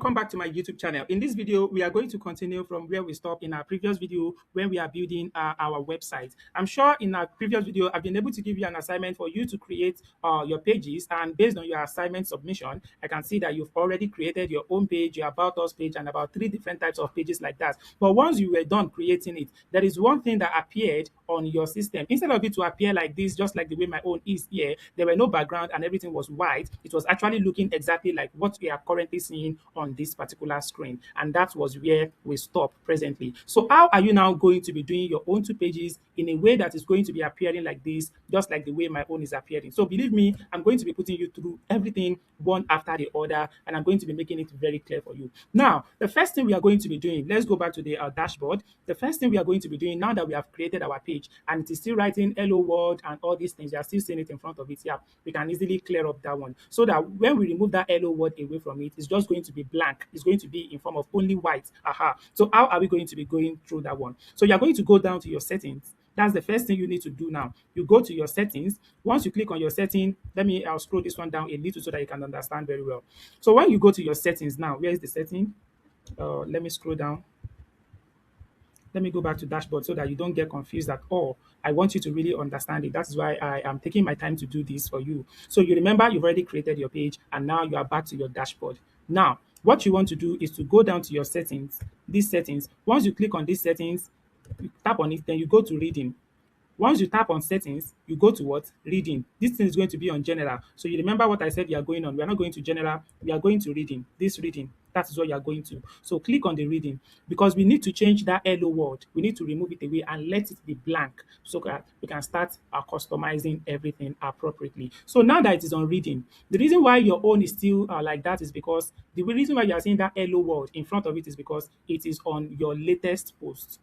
Welcome back to my YouTube channel. In this video, we are going to continue from where we stopped in our previous video when we are building our website. I'm sure in our previous video, I've been able to give you an assignment for you to create your pages, and based on your assignment submission, I can see that you've already created your own page, your About Us page, and about 3 different types of pages like that. But once you were done creating it, there is one thing that appeared on your system. Instead of it to appear like this, just like the way my own is here, there were no background and everything was white. It was actually looking exactly like what we are currently seeing on this particular screen, and that was where we stop presently. So how are you now going to be doing your own 2 pages in a way that is going to be appearing like this, just like the way my own is appearing? So believe me, I'm going to be putting you through everything one after the other, and I'm going to be making it very clear for you. Now, the first thing we are going to be doing, let's go back to the dashboard. The first thing we are going to be doing now that we have created our page and it is still writing hello world and all these things, you are still seeing it in front of it. Yeah, we can easily clear up that one so that when we remove that hello word away from it, it's just going to be blank. It's going to be in form of only white. Aha. So how are we going to be going through that one? So you're going to go down to your settings. That's the first thing you need to do now. You go to your settings. Once you click on your setting, I'll scroll this one down a little so that you can understand very well. So when you go to your settings now, where is the setting? Let me scroll down. Let me go back to dashboard so that you don't get confused at all. I want you to really understand it. That's why I am taking my time to do this for you. So you remember you've already created your page and now you are back to your dashboard. Now, what you want to do is to go down to your settings, these settings. Once you click on these settings, you tap on it, then you go to reading. Once you tap on settings, you go to what? Reading. This thing is going to be on general. So you remember what I said you are going on. We are not going to general. We are going to reading. This reading. That is what you are going to. So click on the reading because we need to change that hello word. We need to remove it away and let it be blank so that we can start customizing everything appropriately. So now that it is on reading, the reason why your own is still like that is because the reason why you are seeing that hello word in front of it is because it is on your latest post.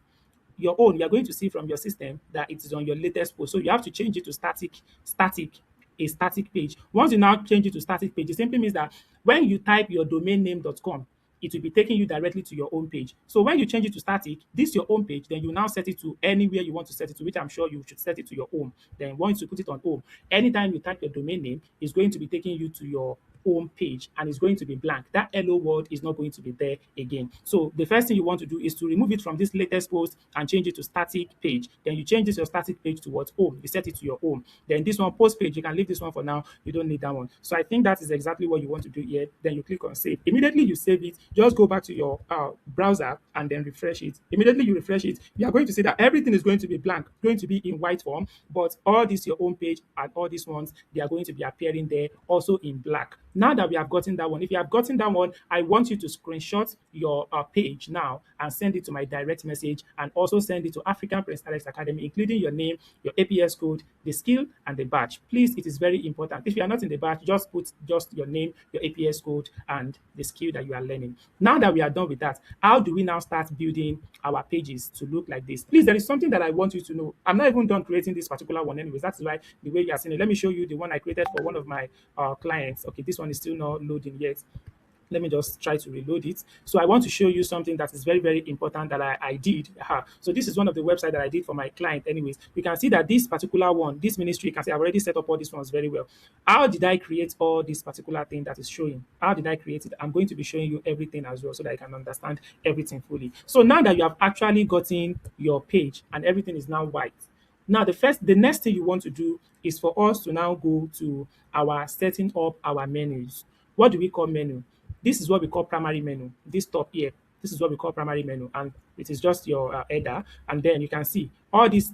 Your own, you're going to see from your system that it is on your latest post. So you have to change it to a static page. Once you now change it to static page, it simply means that when you type your domain name.com, it will be taking you directly to your own page. So when you change it to static, this your own page, then you now set it to anywhere you want to set it to, which I'm sure you should set it to your home. Then once you put it on home, anytime you type your domain name, it's going to be taking you to your home page and it's going to be blank. That hello world is not going to be there again. So the first thing you want to do is to remove it from this latest post and change it to static page. Then you change this your static page to what? Home. You set it to your home. Then this one post page, you can leave this one for now. You don't need that one. So I think that is exactly what you want to do here. Then you click on save. Immediately you save it, just go back to your browser and then refresh it. Immediately you refresh it, you are going to see that everything is going to be blank, going to be in white form, but all this your home page and all these ones, they are going to be appearing there also in black. Now that we have gotten that one, if you have gotten that one, I want you to screenshot your page now and send it to my direct message and also send it to African Prince Alex Academy, including your name, your APS code, the skill, and the badge. Please, it is very important. If you are not in the badge, just put just your name, your APS code, and the skill that you are learning. Now that we are done with that, how do we now start building our pages to look like this? Please, there is something that I want you to know. I'm not even done creating this particular one anyways. That's why the way you are seeing it. Let me show you the one I created for one of my clients. Okay, this one is still not loading yet. Let me just try to reload it. So I want to show you something that is very, very important that I did. So this is one of the websites that I did for my client anyways. You can see that this particular one, this ministry, you can see I've already set up all these ones very well. How did I create all this particular thing that is showing? How did I create it? I'm going to be showing you everything as well so that you can understand everything fully. So now that you have actually gotten your page and everything is now white, now the next thing you want to do is for us to now go to our setting up our menus. What do we call menu? This is what we call primary menu. This top here, this is what we call primary menu, and it is just your header. And then you can see all these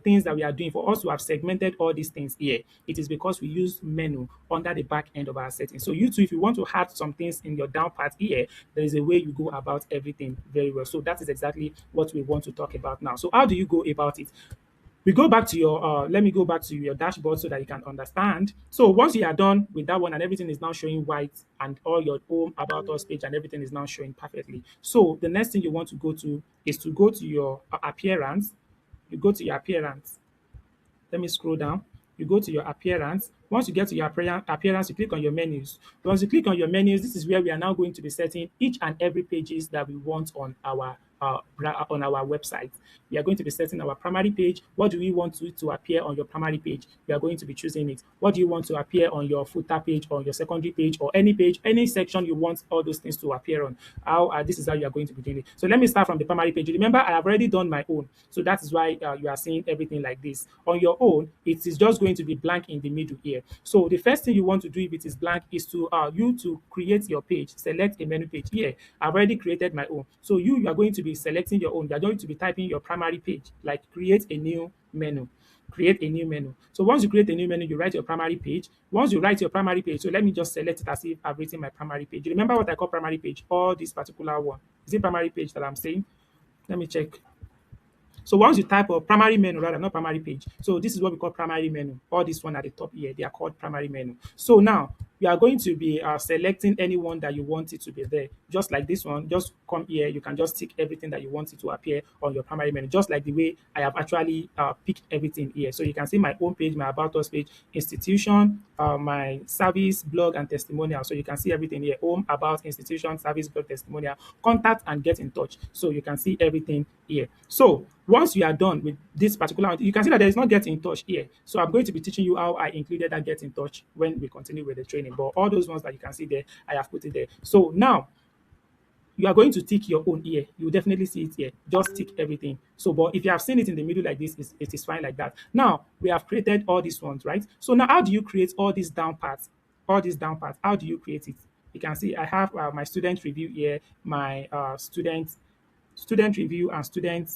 things that we are doing. For us to have segmented all these things here, it is because we use menu under the back end of our settings. So you too, if you want to add some things in your down part here, there is a way you go about everything very well. So that is exactly what we want to talk about now. So how do you go about it? We go back to your let me go back to your dashboard so that you can understand. So once you are done with that one and everything is now showing white and all your home about us page and everything is now showing perfectly, so the next thing you want to go to is to go to your appearance. You go to your appearance. Let me scroll down. You go to your appearance. Once you get to your appearance, you click on your menus. Once you click on your menus, this is where we are now going to be setting each and every pages that we want on our on our website. We are going to be setting our primary page. What do we want to appear on your primary page? We are going to be choosing it. What do you want to appear on your footer page or your secondary page, or any section you want all those things to appear on? How this is how you are going to be doing it. So let me start from the primary page. Remember, I have already done my own, so that is why you are seeing everything like this. On your own, it is just going to be blank in the middle here. So the first thing you want to do if it is blank is to create your page. Select a menu page here. I've already created my own. So you are going to be selecting your own. You are going to be typing your primary page, like create a new menu. Create a new menu. So once you create a new menu, you write your primary page. Once you write your primary page, so let me just select it as if I've written my primary page. You remember what I call primary page? Or this particular one. Is it primary page that I'm saying? Let me check. So once you type of primary menu, rather not primary page. So this is what we call primary menu. All this one at the top here, they are called primary menu. So now you are going to be selecting any one that you want it to be there. Just like this one, just come here. You can just tick everything that you want it to appear on your primary menu. Just like the way I have actually picked everything here. So you can see my home page, my about us page, institution, my service, blog, and testimonial. So you can see everything here: home, about, institution, service, blog, testimonial, contact, and get in touch. So you can see everything here. So once you are done with this particular one, you can see that there is not get in touch here. So I'm going to be teaching you how I included that get in touch when we continue with the training. But all those ones that you can see there, I have put it there. So now you are going to tick your own here. You will definitely see it here. Just tick everything. So, but if you have seen it in the middle like this, it is fine like that. Now, we have created all these ones, right? So now how do you create all these down parts? All these down parts, how do you create it? You can see I have my student review here, my student review and student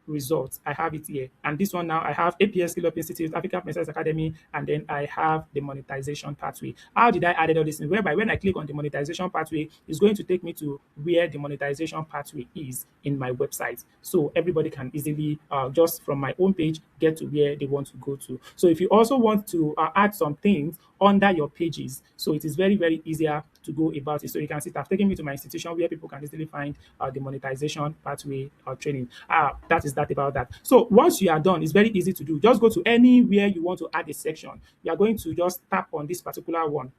results. I have it here. And this one now, I have APS Skill Up Institute, African Princess Academy, and then I have the monetization pathway. How did I add all this in? Whereby when I click on the monetization pathway, it's going to take me to where the monetization pathway is in my website. So everybody can easily, just from my own page, get to where they want to go to. So if you also want to add some things under your pages, so it is very, very easier to go about it. So you can see it have taken me to my institution where people can easily find the monetization pathway training. That is that about that. So once you are done, it's very easy to do. Just go to anywhere you want to add a section. You are going to just tap on this particular one.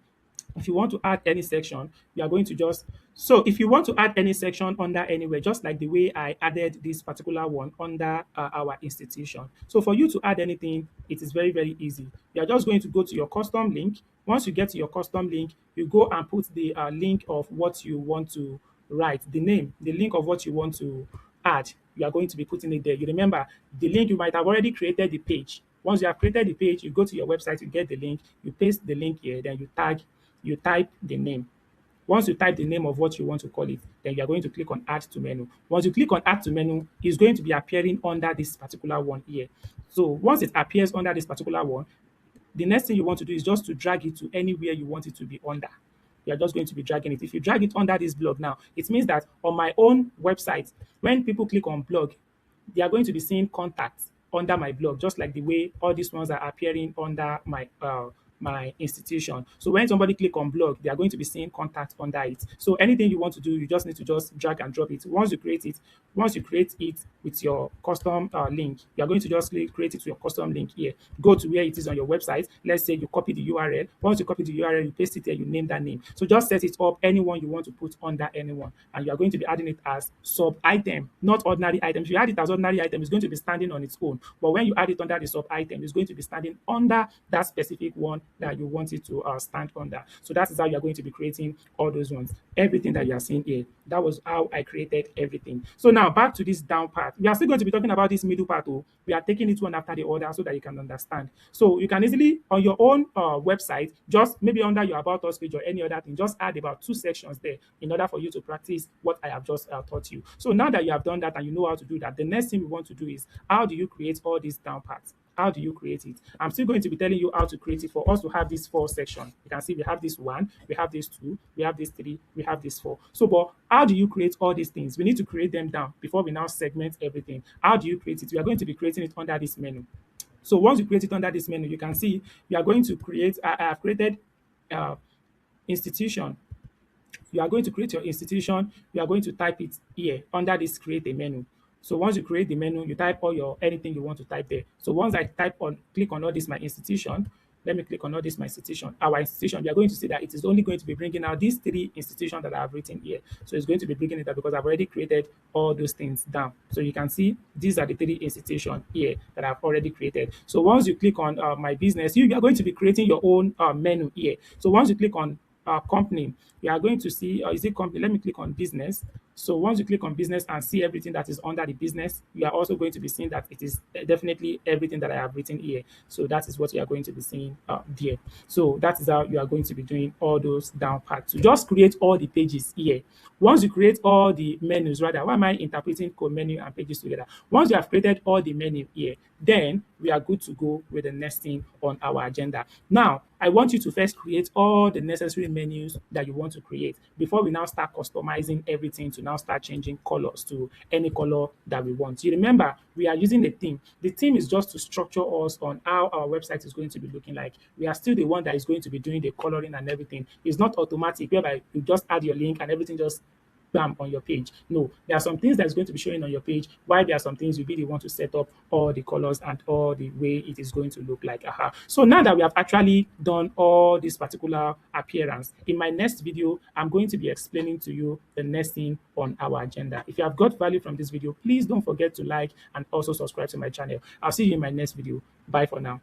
If you want to add any section, you are going to just, so if you want to add any section under anywhere, just like the way I added this particular one under our institution. So for you to add anything, it is very, very easy. You are just going to go to your custom link. Once you get to your custom link, you go and put the link of what you want to write, the name, the link of what you want to add. You are going to be putting it there. You remember the link, you might have already created the page. Once you have created the page, you go to your website, you get the link, you paste the link here, then you type the name. Once you type the name of what you want to call it, then you are going to click on add to menu. Once you click on add to menu, it's going to be appearing under this particular one here. So once it appears under this particular one, the next thing you want to do is just to drag it to anywhere you want it to be under. You are just going to be dragging it. If you drag it under this blog now, it means that on my own website, when people click on blog, they are going to be seeing contacts under my blog, just like the way all these ones are appearing under my institution. So when somebody click on blog, they are going to be seeing contact under it. So anything you want to do, you just need to just drag and drop it. Once you create it with your custom link, you are going to just create it to your custom link here. Go to where it is on your website. Let's say you copy the URL. Once you copy the URL, you paste it here, you name that name. So just set it up anyone you want to put under anyone. And you are going to be adding it as sub item, not ordinary item. If you add it as ordinary item, it's going to be standing on its own. But when you add it under the sub item, it's going to be standing under that specific one that you want it to stand under. So that is how you are going to be creating all those ones. Everything that you are seeing here, that was how I created everything. So now back to this down part. We are still going to be talking about this middle part. Oh, we are taking it one after the other so that you can understand. So you can easily on your own website, just maybe under your about us page or any other thing, just add about 2 sections there in order for you to practice what I have just taught you. So now that you have done that and you know how to do that, the next thing we want to do is how do you create all these down parts? How do you create it? I'm still going to be telling you how to create it for us to have this 4 section. You can see we have this 1, we have this 2, we have this 3, we have this 4. So, but how do you create all these things? We need to create them down before we now segment everything. How do you create it? We are going to be creating it under this menu. So once you create it under this menu, you can see we are going to create, I have created institution. You are going to create your institution. You are going to type it here under this create a menu. So once you create the menu, you type all your anything you want to type there. So once I click on all this, my institution, let me click on all this my institution, our institution, we are going to see that it is only going to be bringing out these three institutions that I have written here. So it's going to be bringing it up because I've already created all those things down. So you can see these are the three institutions here that I've already created. So once you click on my business, you are going to be creating your own menu here. So once you click on company, you are going to see, is it company? Let me click on business. So once you click on business and see everything that is under the business, you are also going to be seeing that it is definitely everything that I have written here. So that is what you are going to be seeing there. So that is how you are going to be doing all those down parts. So just create all the pages here. Once you create all the menus, rather, why am I interpreting code menu and pages together? Once you have created all the menu here, then we are good to go with the next thing on our agenda. Now, I want you to first create all the necessary menus that you want to create before we now start customizing everything to now start changing colors to any color that we want. You remember, we are using a theme. The theme is just to structure us on how our website is going to be looking like. We are still the one that is going to be doing the coloring and everything. It's not automatic whereby you just add your link and everything just bam on your page. No, there are some things that's going to be showing on your page, while there are some things you really want to set up all the colors and all the way it is going to look like. So now that we have actually done all this particular appearance, in my next video, I'm going to be explaining to you the next thing on our agenda. If you have got value from this video, please don't forget to like and also subscribe to my channel. I'll see you in my next video. Bye for now.